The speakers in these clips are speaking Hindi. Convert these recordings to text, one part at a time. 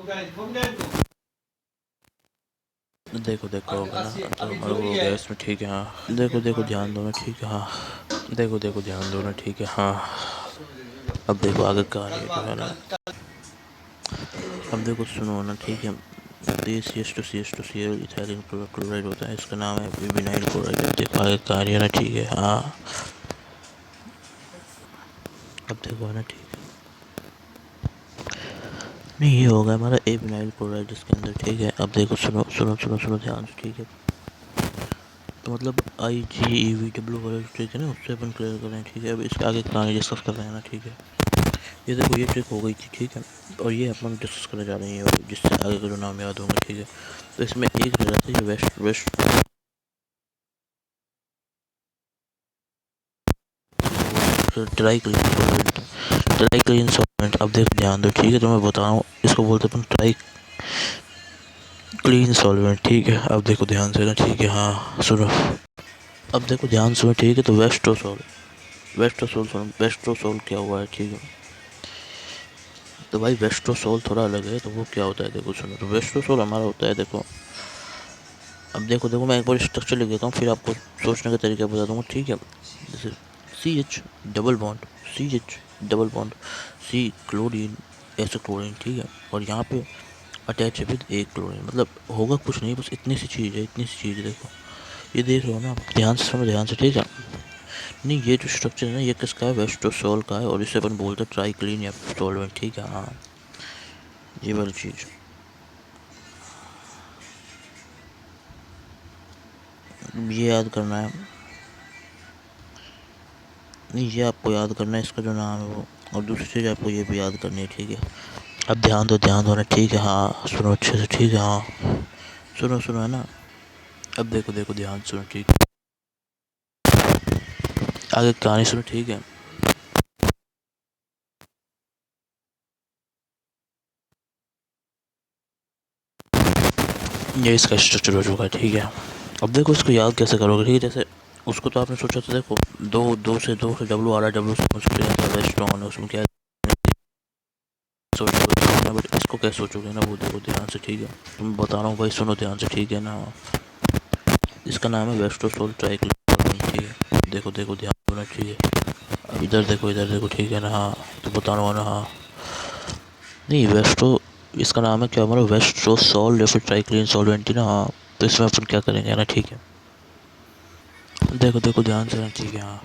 देखो देखो होगा ना, तो हमारा वो हो गया इसमें, ठीक है हाँ। देखो देखो ध्यान दो ना, ठीक है हाँ। देखो देखो ध्यान दो ना, ठीक है हाँ। अब देखो आगे कहानी जो है ना, अब देखो सुनो ना, ठीक है। तो ये CH2CH2Cl इथाइलिन क्लोराइड होता है, इसका नाम है विनाइल क्लोराइड। देखो आगे कहानी है ना, ठीक है हाँ। अब देखो है ना, ठीक है। नहीं, ये होगा हमारा ए विनाइल क्लोराइड इसके अंदर, ठीक है। अब देखो सुनो सुनो सुनो सुनो ध्यान से, ठीक है। तो मतलब IgEVW वाला ट्रिक है ना, उससे अपन क्लियर करें, ठीक है। अब इसके आगे कहानी डिस्कस कर रहे हैं ना, ठीक है। ये देखो ये ट्रिक हो गई थी, ठीक है। और ये अपन डिस्कस करने जा रहे हैं, जिससे आगे का जो नाम याद होंगे, ठीक है। तो इसमें एक रह जाता है ये waste waste dry clean solvent, dry clean solvent. अब देखो ध्यान दो, ठीक है। तो मैं बता रहा हूँ, इसको बोलते हैं अपन ड्राई क्लीन सॉल्वेंट, ठीक है। अब देखो ध्यान से ना, ठीक है हाँ सुनो। अब देखो ध्यान सुनो, ठीक है। तो वेस्ट्रोसोल, वेस्ट्रोसोल क्या हुआ है, ठीक है। तो भाई वेस्ट्रोसोल थोड़ा अलग है। तो वो क्या होता है, देखो सुनो। तो वेस्ट्रोसोल हमारा होता है, देखो। अब देखो देखो मैं एक बार स्ट्रक्चर लिख देता हूँ, फिर आपको सोचने का तरीका बता दूँगा, ठीक है। जैसे CH double bond, CH double bond, C chlorine, ऐसे क्लोरीन, ठीक है। और यहाँ पे अटैच है विद एक क्लोरीन। मतलब होगा कुछ नहीं, बस इतनी सी चीज़ है, इतनी सी चीज़ है। देखो ये देख रहे हो ना, ध्यान से समझो, ध्यान से, ठीक है। नहीं, ये जो स्ट्रक्चर है ना, ये किसका है, वेस्ट्रोसोल का है। और इसे अपन बोलते हैं ट्राई क्लीन या सॉल्वेंट, ठीक है हाँ। ये वाली चीज़ ये याद करना है। नहीं, ये आपको याद करना है, इसका जो नाम है वो। और दूसरी चीज़ आपको ये भी याद करनी है, ठीक है। अब ध्यान दो ना, ठीक है हाँ। सुनो अच्छे से, ठीक है हाँ। सुनो सुनो है ना। अब देखो देखो ध्यान सुनो, ठीक है। आगे कहानी सुनो, ठीक है। ये इसका स्ट्रक्चर हो चुका है, ठीक है। अब देखो इसको याद कैसे करोगे, ठीक है। जैसे उसको तो आपने सोचा था, देखो दो से डब्लू आ रहा है, डब्लू से स्ट्रॉन्ग है, उसमें क्या सोचोगे, बट इसको क्या सोचोगे ना, वो देखो ध्यान से, ठीक है। तुम बता रहा हूँ भाई, सुनो ध्यान से, ठीक है ना। इसका नाम है वेस्ट्रोसोल ट्राइक्लोराइड, ठीक है। देखो देखो ध्यान देना, ठीक है। अब इधर देखो, ठीक है ना हाँ। तो बता रहा हूँ ना हाँ। नहीं, वेस्ट्रो इसका नाम है क्या, हमारा वेस्ट्रोसोल या फिर ट्राइक्लीन सॉल्वेंट ही ना हाँ। तो इसमें अपन क्या करेंगे ना, ठीक है। देखो देखो ध्यान से ना, ठीक है हाँ।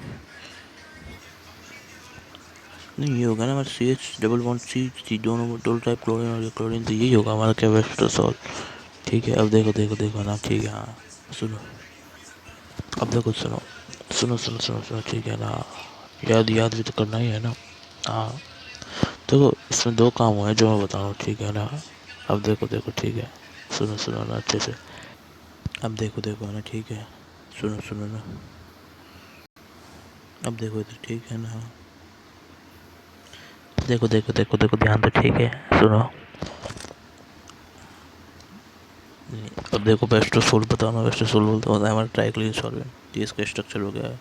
नहीं, ये होगा ना हमारा CH डबल बॉन्ड C दोनों डबल टाइप क्लोरीन और क्लोरीन, तो यही होगा हमारा क्या, वेस्ट्रोसोल, ठीक है। अब देखो देखो देखो ना, ठीक है हाँ। सुनो, अब देखो सुनो सुनो सुनो सुनो सुनो, ठीक है ना। याद याद भी तो करना ही है ना हाँ। देखो इसमें दो काम हुए हैं जो मैं बता रहा हूँ, ठीक है ना। अब देखो देखो, ठीक है। सुनो सुनो ना अच्छे से। अब देखो देखो ना, ठीक है। सुनो सुनो ना। अब देखो इधर, ठीक है ना। देखो देखो देखो देखो ध्यान दो, ठीक है। सुनो, अब देखो वेस्ट्रोसोल बताना, वेस्ट्रोसोल बोलते होता है हमारा ट्राइक्लिन सॉल्वेंट, ये इसका स्ट्रक्चर हो गया है।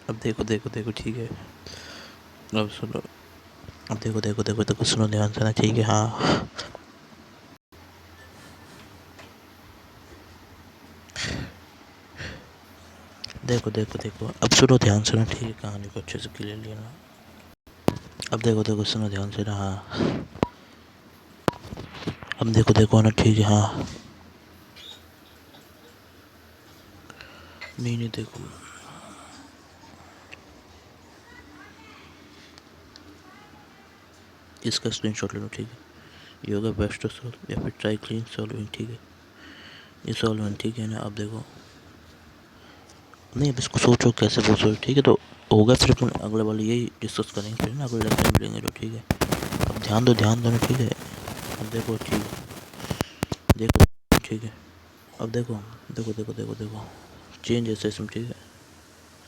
अब देखो देखो देखो, ठीक है। अब सुनो, अब देखो देखो देखो देखो सुनो ध्यान से ना, ठीक है हाँ। देखो देखो देखो, अब सुनो ध्यान से ना, ठीक है। कहानी को अच्छे से क्लियर लेना। अब देखो देखो सुनो ध्यान से ना हाँ। अब देखो देखो ना, ठीक है हाँ। नहीं नहीं, देखो इसका स्क्रीनशॉट ले लो, ठीक है। ये होगा वेस्ट्रोसोल या फिर ट्राइक्लीन सॉल्वेंट, ठीक है। ये सॉल्वेंट, ठीक है ना। अब देखो, नहीं अब इसको सोचो कैसे बोल सकते, ठीक है। तो होगा, फिर अपन अगले वाले यही डिस्कस करेंगे, फिर ना अगले लेक्चर मिलेंगे तो, ठीक है। अब ध्यान दो ना, ठीक है। अब देखो, ठीक है। देखो, ठीक है। अब देखो देखो देखो देखो देखो, चेंज ऐसे इसमें, ठीक है।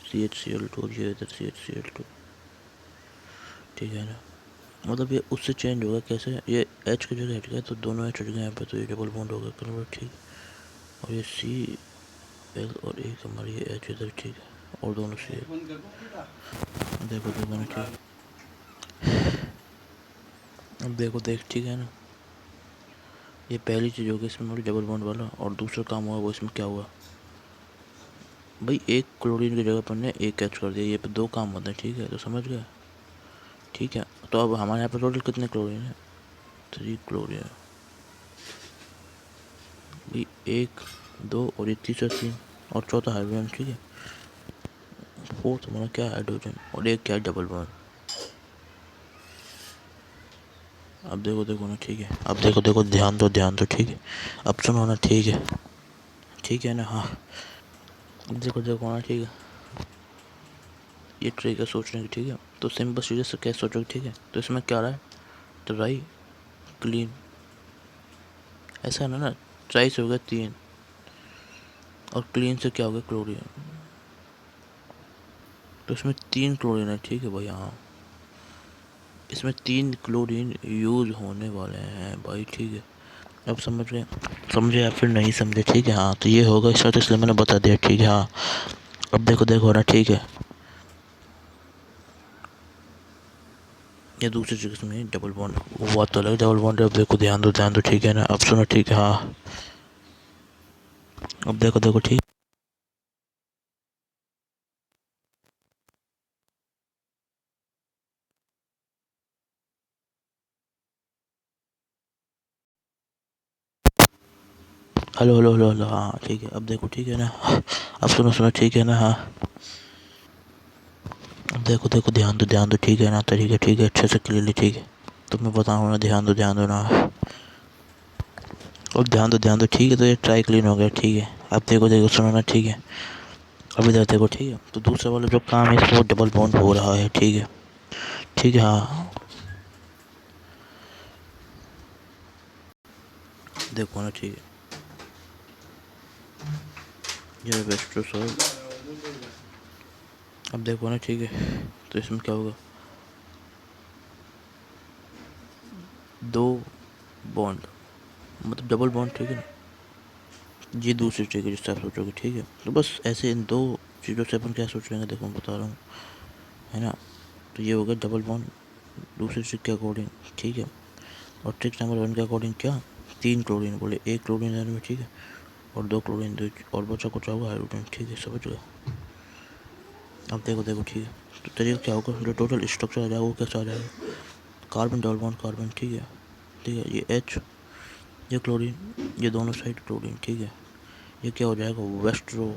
CHCl2 और ये इधर CHCl2, ठीक है ना। मतलब ये उससे चेंज होगा कैसे, ये H की जगह हट गया तो दोनों H हट गए यहाँ पे, तो ये डबल बॉन्ड होगा कन्वर्ट, ठीक। और ये Cl और एक हमारी ये H इधर, ठीक है। और दोनों से देखो देखो ना, ठीक। अब देखो देख, ठीक है ना। ये पहली चीज़ होगी इसमें हमारी डबल बॉन्ड वाला। और दूसरा काम हुआ वो इसमें क्या हुआ भाई, एक क्लोरीन की जगह पर ने एक एच कर दिया, ये पे दो काम होते हैं, ठीक है, तो समझ गए। ठीक है, तो अब हमारे यहाँ पे टोटल कितने क्लोरीन है, 3 क्लोरीन भाई, एक, दो और ये तीसरा 3 और चौथा हाइड्रोजन, ठीक है। फोर्थ हमारा क्या है, हाइड्रोजन, और एक क्या है, डबल बॉन्ड। अब देखो देखो ना, ठीक है, अब देखो देखो, ध्यान दो, ठीक है, अब सुनो ना, ठीक है ना, हाँ। अब देखो देखो ना, ठीक है, ये ट्रिक है सोचने की, ठीक है। तो सिंपल चीज़ें से कैसे सोचोगे, ठीक है। तो इसमें क्या रहा है, ट्राई क्लीन, ऐसा है ना ट्राई से हो गया 3 और क्लीन से क्या हो गया, क्लोरीन। तो इसमें 3 क्लोरीन है, ठीक है भाई, हाँ, इसमें 3 क्लोरीन यूज होने वाले हैं भाई, ठीक है। अब समझे या फिर नहीं समझे, ठीक है, हाँ। तो ये होगा इस बात, इसलिए मैंने बता दिया, ठीक है, हाँ। अब देखो देखो ना, ठीक है, ये दूसरी चीज़ में डबल बॉन्ड, वो बात तो अलग, डबल बॉन्ड। अब देखो ध्यान दो, ठीक है ना, अब सुनो, ठीक है, हाँ। अब देखो देखो, ठीक, हेलो हेलो हेलो हेलो, हाँ ठीक है, अब देखो, ठीक है ना, अब सुनो, ठीक है ना, हाँ। अब देखो देखो, ध्यान दो, ठीक है ना, ठीक है, अच्छे से क्लियरली, ठीक है। तो मैं बताऊँ ना, ध्यान दो ना, और ध्यान दो, ठीक है। तो ये ट्राई क्लीन हो गया, ठीक है। अब देखो देखो, सुनो ना, ठीक है, अब इधर देखो, ठीक है। तो दूसरा वाला जो काम है इसको डबल बॉन्ड हो रहा है, ठीक है, ठीक है, हाँ। देखो ना, ठीक है, ये वेस्ट्रोसोल। अब देखो ना, ठीक है, तो इसमें क्या होगा, 2 बॉन्ड, मतलब डबल बॉन्ड, ठीक है ना। ये दूसरी ट्रिक है जिससे आप सोचोगे, ठीक है। तो बस ऐसे इन 2 चीज़ों से अपन क्या सोच रहे हैं, देखो मैं बता रहा हूँ, है ना। तो ये हो गया डबल बॉन्ड दूसरी ट्रिक के अकॉर्डिंग, ठीक है। और ट्रिक नंबर 1 के अकॉर्डिंग क्या, 3 क्लोरीन बोले, 1 क्लोरीन में, ठीक है, और 2 क्लोरीन, 2 और बचा कुछ होगा हाइड्रोजन, ठीक है, समझ गए। अब देखो देखो, ठीक है, तो तरीका क्या होगा, जो टोटल स्ट्रक्चर आ जाएगा वो कैसा आ जाएगा, कार्बन डबल बॉन्ड कार्बन, ठीक है, ठीक है, ये एच, ये क्लोरीन, ये दोनों साइड क्लोरीन, ठीक है, ये क्या हो जाएगा, वेस्ट्रो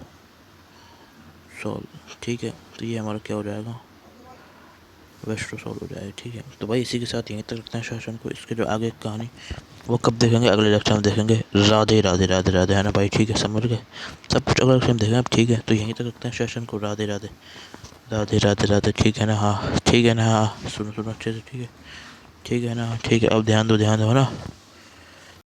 सॉल, ठीक है। तो ये हमारा क्या हो जाएगा, वेस्ट्रो सॉल हो जाएगा, ठीक है। तो भाई इसी के साथ यहीं तक रखते हैं सेशन को। इसके जो आगे की कहानी वो कब देखेंगे, अगले लेक्चर में देखेंगे। राधे राधे राधे राधे, है ना भाई, ठीक है, समझ गए सब कुछ, अगले लेक्चर में देखेंगे, ठीक है। तो यहीं तक रखते हैं सेशन को। राधे राधे राधे राधे राधे, ठीक है ना, हाँ, ठीक है ना, हाँ, सुनो सुनो अच्छे से, ठीक है, ठीक है ना, ठीक है। अब ध्यान दो ना।